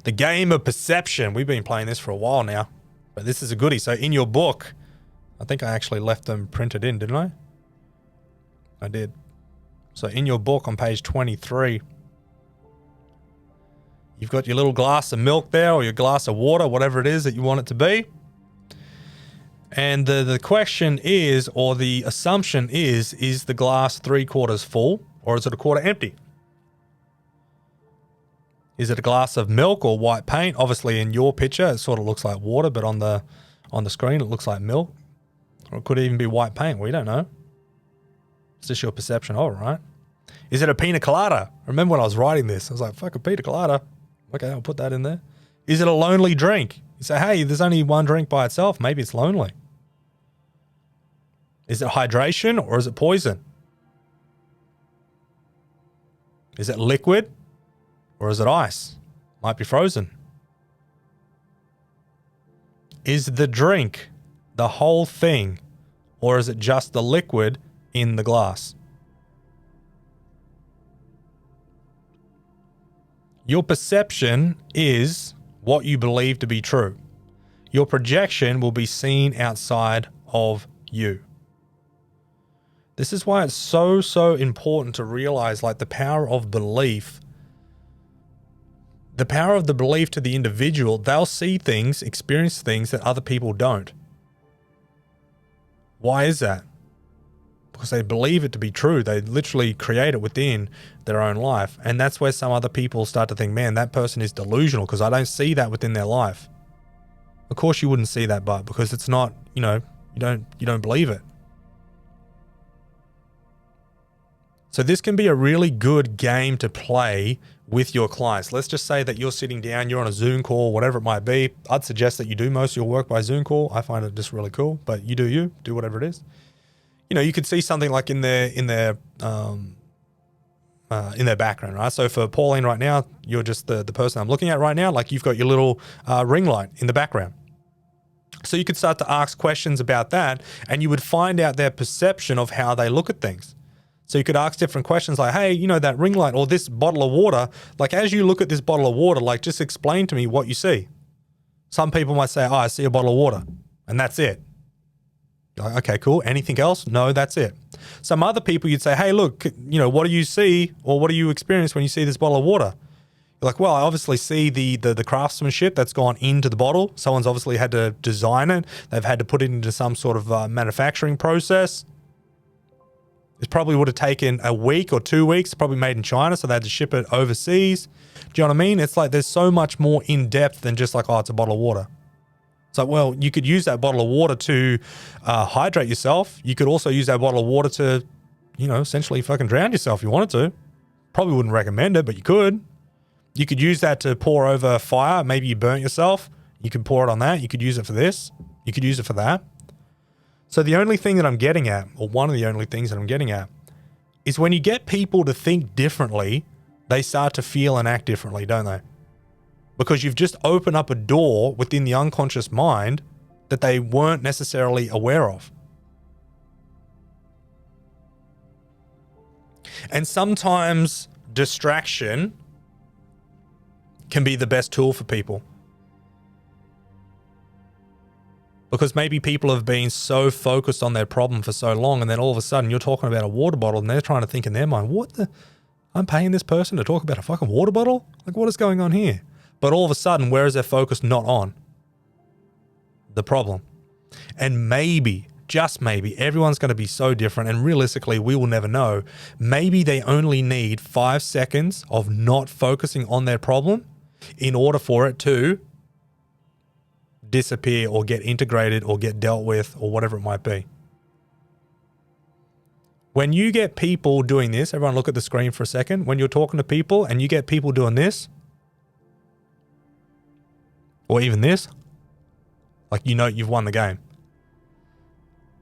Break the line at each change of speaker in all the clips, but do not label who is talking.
The game of perception. We've been playing this for a while now, but this is a goodie. So in your book, I think I actually left them printed in, didn't I? I did. So in your book on page 23, you've got your little glass of milk there, or your glass of water, whatever it is that you want it to be. And the question is, or the assumption is the glass 3/4 full, or is it a quarter empty? Is it a glass of milk or white paint? Obviously in your picture, it sort of looks like water, but on the screen, it looks like milk. Or it could even be white paint. We don't know. It's just your perception of it, right? Is it a pina colada? I remember when I was writing this, I was like, fuck, a pina colada. Okay, I'll put that in there. Is it a lonely drink? You say, hey, there's only one drink by itself. Maybe it's lonely. Is it hydration or is it poison? Is it liquid or is it ice? Might be frozen. Is the drink the whole thing, or is it just the liquid in the glass? Your perception is what you believe to be true. Your projection will be seen outside of you. This is why it's so important to realize, like, the power of belief. The power of the belief to the individual. They'll see things, experience things that other people don't. Why is that? Because they believe it to be true. They literally create it within their own life. And that's where some other people start to think, man, that person is delusional because I don't see that within their life. Of course you wouldn't see that, but because it's not, you don't believe it. So this can be a really good game to play with your clients. Let's just say that you're sitting down, you're on a Zoom call, whatever it might be. I'd suggest that you do most of your work by Zoom call. I find it just really cool, but you do whatever it is. You could see something like in their background, right? So for Pauline right now, you're just the person I'm looking at right now. Like, you've got your little ring light in the background. So you could start to ask questions about that, and you would find out their perception of how they look at things. So you could ask different questions like, hey, that ring light or this bottle of water, like, as you look at this bottle of water, like, just explain to me what you see. Some people might say, oh, I see a bottle of water, and that's it. Like, okay, cool. Anything else? No, that's it. Some other people, you'd say, hey, look, what do you see, or what do you experience when you see this bottle of water? You're like, well, I obviously see the craftsmanship that's gone into the bottle. Someone's obviously had to design it. They've had to put it into some sort of manufacturing process. It probably would have taken a week or 2 weeks, probably made in China, so they had to ship it overseas. Do you know what I mean? It's like there's so much more in depth than just like, oh, it's a bottle of water. So, well, you could use that bottle of water to hydrate yourself. You could also use that bottle of water to, essentially fucking drown yourself if you wanted to. Probably wouldn't recommend it, but you could. You could use that to pour over fire. Maybe you burnt yourself. You could pour it on that. You could use it for this. You could use it for that. So the only thing that I'm getting at, or one of the only things that I'm getting at, is when you get people to think differently, they start to feel and act differently, don't they? Because you've just opened up a door within the unconscious mind that they weren't necessarily aware of. And sometimes distraction can be the best tool for people. Because maybe people have been so focused on their problem for so long, and then all of a sudden you're talking about a water bottle and they're trying to think in their mind, I'm paying this person to talk about a fucking water bottle? Like, what is going on here? But all of a sudden, where is their focus not on? The problem. And maybe, just maybe, everyone's going to be so different, and realistically, we will never know. Maybe they only need 5 seconds of not focusing on their problem in order for it to disappear or get integrated or get dealt with or whatever it might be. When you get people doing this, everyone look at the screen for a second. When you're talking to people and you get people doing this, or even this, like, you've won the game.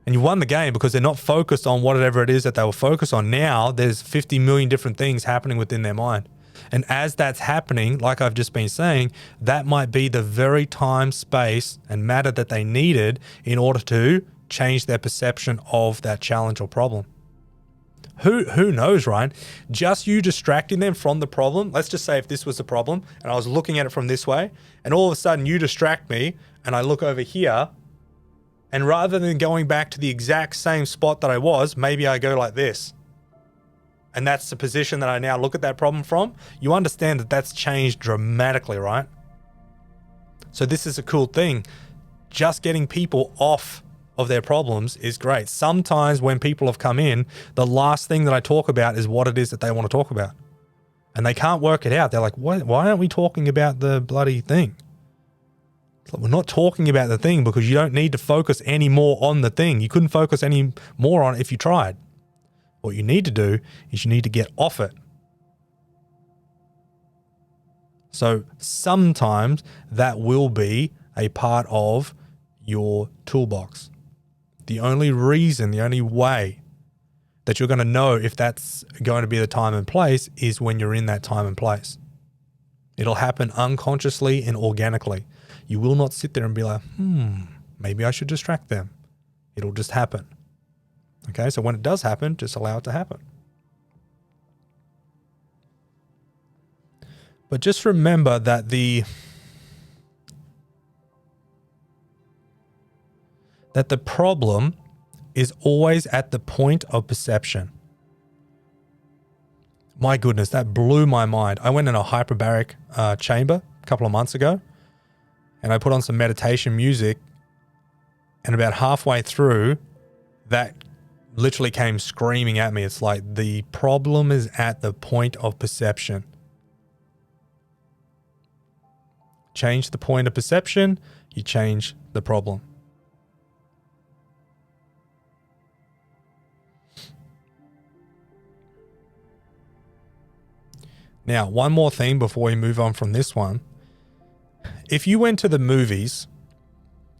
And you won the game because they're not focused on whatever it is that they were focused on. Now there's 50 million different things happening within their mind. And as that's happening, like I've just been saying, that might be the very time, space, and matter that they needed in order to change their perception of that challenge or problem. Who knows, right? Just you distracting them from the problem. Let's just say if this was the problem and I was looking at it from this way, and all of a sudden you distract me and I look over here, and rather than going back to the exact same spot that I was, maybe I go like this. And that's the position that I now look at that problem from. You understand that that's changed dramatically, right? So this is a cool thing. Just getting people off of their problems is great. Sometimes when people have come in, the last thing that I talk about is what it is that they want to talk about. And they can't work it out. They're like, why aren't we talking about the bloody thing? It's like, we're not talking about the thing because you don't need to focus any more on the thing. You couldn't focus any more on it if you tried. What you need to do is you need to get off it. So sometimes that will be a part of your toolbox. The only reason, the only way that you're going to know if that's going to be the time and place is when you're in that time and place. It'll happen unconsciously and organically. You will not sit there and be like, maybe I should distract them. It'll just happen. Okay, so when it does happen, just allow it to happen. But just remember that the problem is always at the point of perception. My goodness, that blew my mind. I went in a hyperbaric chamber a couple of months ago, and I put on some meditation music, and about halfway through, that literally came screaming at me. It's like the problem is at the point of perception. Change the point of perception, you change the problem. Now, one more thing before we move on from this one. If you went to the movies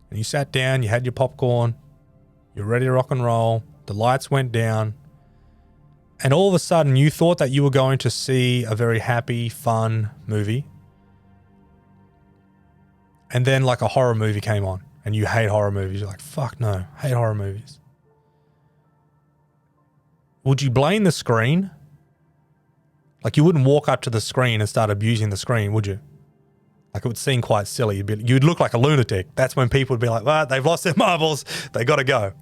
and you sat down, you had your popcorn, you're ready to rock and roll, the lights went down, and all of a sudden you thought that you were going to see a very happy, fun movie, and then like a horror movie came on, and you hate horror movies. You're like, fuck no, hate horror movies. Would you blame the screen? Like, you wouldn't walk up to the screen and start abusing the screen, would you? Like, it would seem quite silly. You'd look like a lunatic. That's when people would be like, well, they've lost their marbles, they got to go.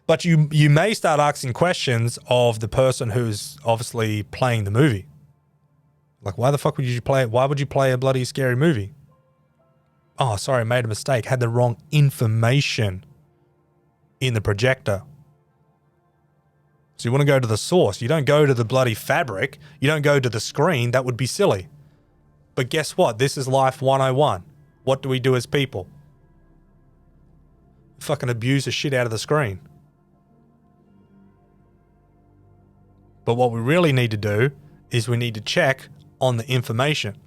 But you may start asking questions of the person who's obviously playing the movie. Like, why the fuck would you play it? Why would you play a bloody scary movie? Oh, sorry, I made a mistake. Had the wrong information in the projector. So you want to go to the source. You don't go to the bloody fabric. You don't go to the screen. That would be silly. But guess what? This is life 101. What do we do as people? Fucking abuse the shit out of the screen. But what we really need to do is we need to check on the information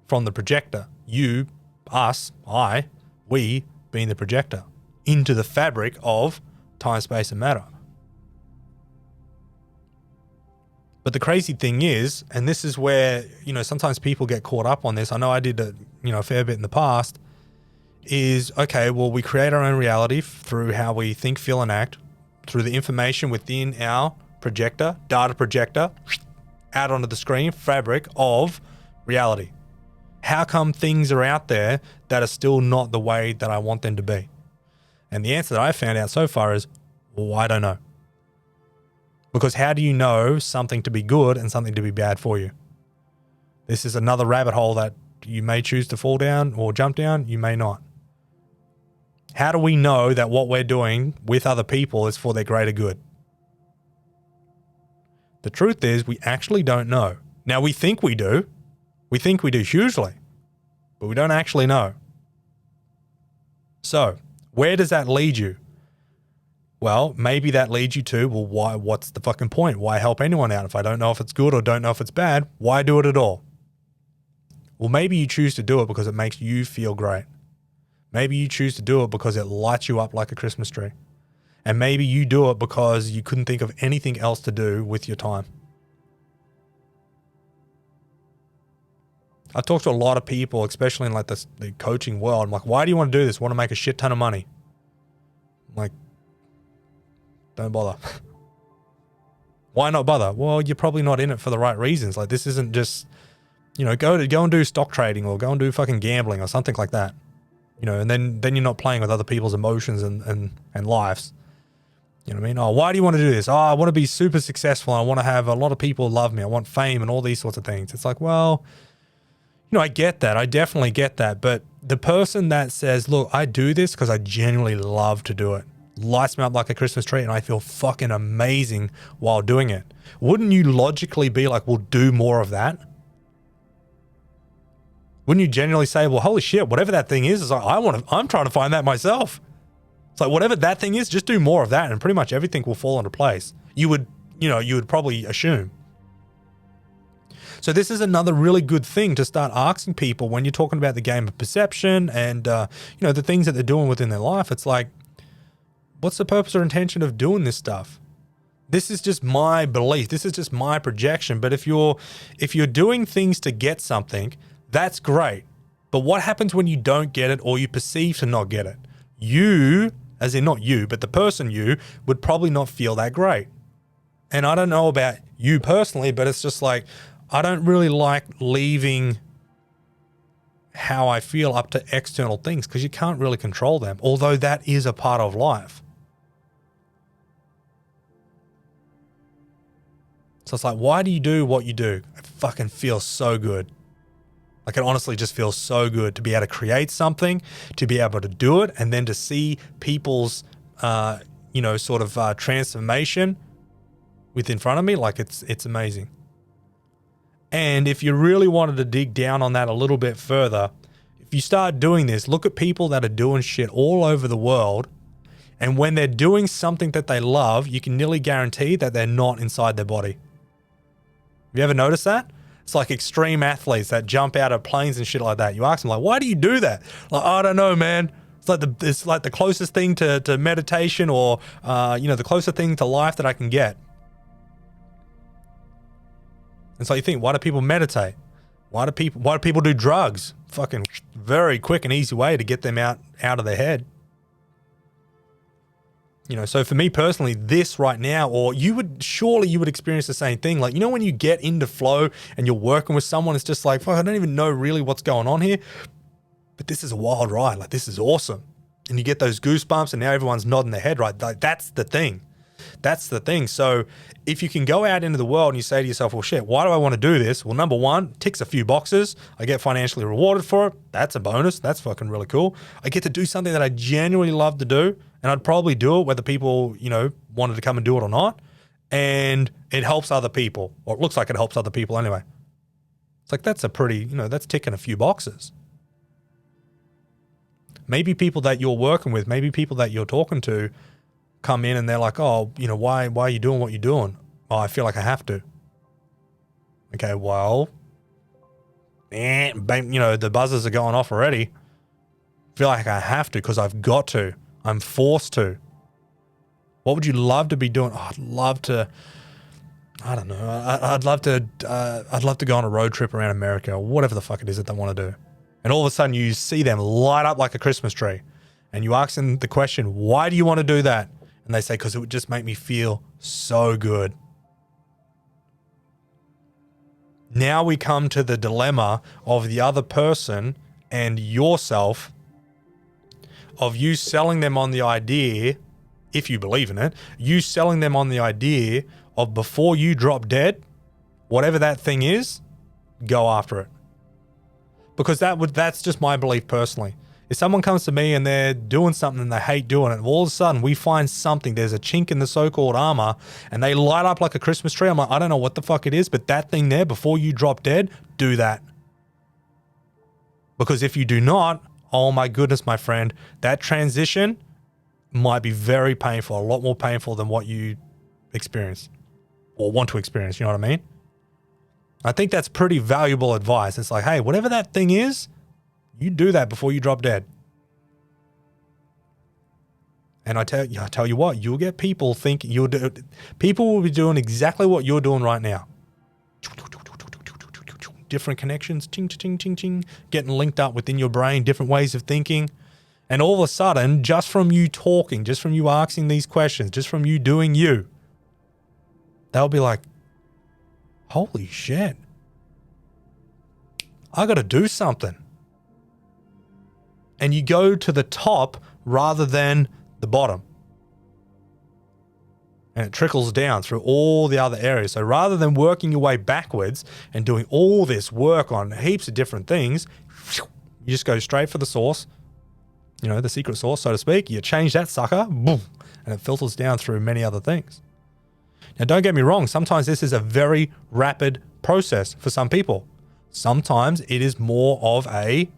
from the projector. You, us, I, we being the projector into the fabric of time, space, and matter. But the crazy thing is, and this is where, sometimes people get caught up on this. I know I did a fair bit in the past, is, okay, well, we create our own reality through how we think, feel, and act, through the information within our projector, data projector, out onto the screen, fabric of reality. How come things are out there that are still not the way that I want them to be? And the answer that I found out so far is, well, I don't know. Because how do you know something to be good and something to be bad for you? This is another rabbit hole that you may choose to fall down or jump down, you may not. How do we know that what we're doing with other people is for their greater good? The truth is, we actually don't know. Now, we think we do. We think we do hugely, but we don't actually know. So, where does that lead you? Well, maybe that leads you to, well, why? What's the fucking point? Why help anyone out? If I don't know if it's good or don't know if it's bad, why do it at all? Well, maybe you choose to do it because it makes you feel great. Maybe you choose to do it because it lights you up like a Christmas tree. And maybe you do it because you couldn't think of anything else to do with your time. I talk to a lot of people, especially in like the coaching world. I'm like, why do you want to do this? Want to make a shit ton of money? I'm like, don't bother. Why not bother? Well, you're probably not in it for the right reasons. Like, this isn't just, go and do stock trading or go and do fucking gambling or something like that. And then you're not playing with other people's emotions and lives. You know what I mean? Oh, why do you want to do this? Oh, I want to be super successful. I want to have a lot of people love me. I want fame and all these sorts of things. It's like, well, I get that. I definitely get that. But the person that says, look, I do this because I genuinely love to do it, lights me up like a Christmas tree and I feel fucking amazing while doing it. Wouldn't you logically be like, well, do more of that? Wouldn't you genuinely say, well, holy shit, whatever that thing is like, I'm trying to find that myself. It's like, whatever that thing is, just do more of that and pretty much everything will fall into place. You would probably assume. So this is another really good thing to start asking people when you're talking about the game of perception and, the things that they're doing within their life. It's like, what's the purpose or intention of doing this stuff? This is just my belief. This is just my projection. But if you're doing things to get something, that's great. But what happens when you don't get it or you perceive to not get it? You, as in not you, but the person you, would probably not feel that great. And I don't know about you personally, but it's just like, I don't really like leaving how I feel up to external things because you can't really control them, although that is a part of life. So it's like, why do you do what you do? It fucking feels so good. Like, it honestly just feels so good to be able to create something, to be able to do it, and then to see people's, transformation within front of me. Like, it's amazing. And if you really wanted to dig down on that a little bit further, if you start doing this, look at people that are doing shit all over the world. And when they're doing something that they love, you can nearly guarantee that they're not inside their body. Have you ever noticed that? It's like extreme athletes that jump out of planes and shit like that. You ask them, like, why do you do that? Like, I don't know, man. It's like the closest thing to meditation or, the closest thing to life that I can get. And so you think, why do people meditate? Why do people do drugs? Fucking very quick and easy way to get them out of their head. So for me personally, this right now, or you would experience the same thing. Like, when you get into flow and you're working with someone, it's just like, fuck, I don't even know really what's going on here, but this is a wild ride. Like, this is awesome. And you get those goosebumps and now everyone's nodding their head, right? Like, that's the thing. That's the thing. So if you can go out into the world and you say to yourself, well, shit, why do I want to do this? Well, number one, ticks a few boxes. I get financially rewarded for it. That's a bonus. That's fucking really cool. I get to do something that I genuinely love to do. And I'd probably do it whether people, wanted to come and do it or not. And it helps other people, or it looks like it helps other people anyway. It's like, that's a pretty, that's ticking a few boxes. Maybe people that you're working with, maybe people that you're talking to come in and they're like, oh, why are you doing what you're doing? Oh, I feel like I have to. Okay, well, the buzzers are going off already. I feel like I have to because I've got to. I'm forced to. What would you love to be doing? Oh, I'd love to, I don't know. I'd love to go on a road trip around America or whatever the fuck it is that they want to do. And all of a sudden you see them light up like a Christmas tree and you ask them the question, why do you want to do that? And they say, because it would just make me feel so good. Now we come to the dilemma of the other person and yourself, of you selling them on the idea, if you believe in it, you selling them on the idea of before you drop dead, whatever that thing is, go after it. Because that's just my belief personally. If someone comes to me and they're doing something and they hate doing it, all of a sudden we find something, there's a chink in the so-called armor and they light up like a Christmas tree. I'm like, I don't know what the fuck it is, but that thing there, before you drop dead, do that. Because if you do not, oh my goodness, my friend, that transition might be very painful, a lot more painful than what you experience or want to experience. You know what I mean? I think that's pretty valuable advice. It's like, hey, whatever that thing is, you do that before you drop dead. And I tell you what, you'll get people thinking people will be doing exactly what you're doing right now. Different connections, ching, ching, ching, ching, getting linked up within your brain, different ways of thinking. And all of a sudden, just from you talking, just from you asking these questions, just from you doing you, they'll be like, holy shit, I got to do something. And you go to the top rather than the bottom. And it trickles down through all the other areas. So rather than working your way backwards and doing all this work on heaps of different things, you just go straight for the source, you know, the secret sauce, so to speak. You change that sucker, boom, and it filters down through many other things. Now, don't get me wrong. Sometimes this is a very rapid process for some people. Sometimes it is more of a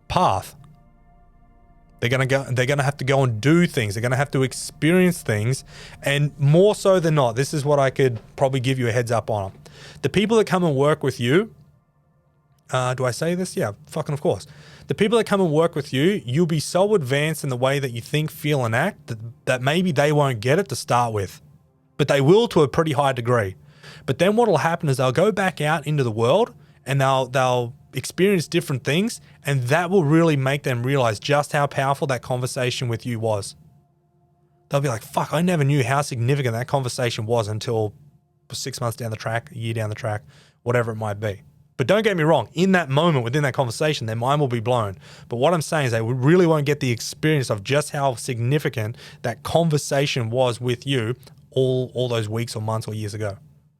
path. They're going to have to go and do things. They're going to have to experience things. And more so than not, this is what I could probably give you a heads up on. The people that come and work with you, do I say this? Yeah, fucking of course. The people that come and work with you, you'll be so advanced in the way that you think, feel, and act that maybe they won't get it to start with. But they will to a pretty high degree. But then what will happen is they'll go back out into the world and they'll experience different things, and that will really make them realize just how powerful that conversation with you was. They'll be like, fuck, I never knew how significant that conversation was until 6 months down the track, a year down the track, whatever it might be. But don't get me wrong, in that moment within that conversation, their mind will be blown. But what I'm saying is they really won't get the experience of just how significant that conversation was with you all those weeks or months or years ago.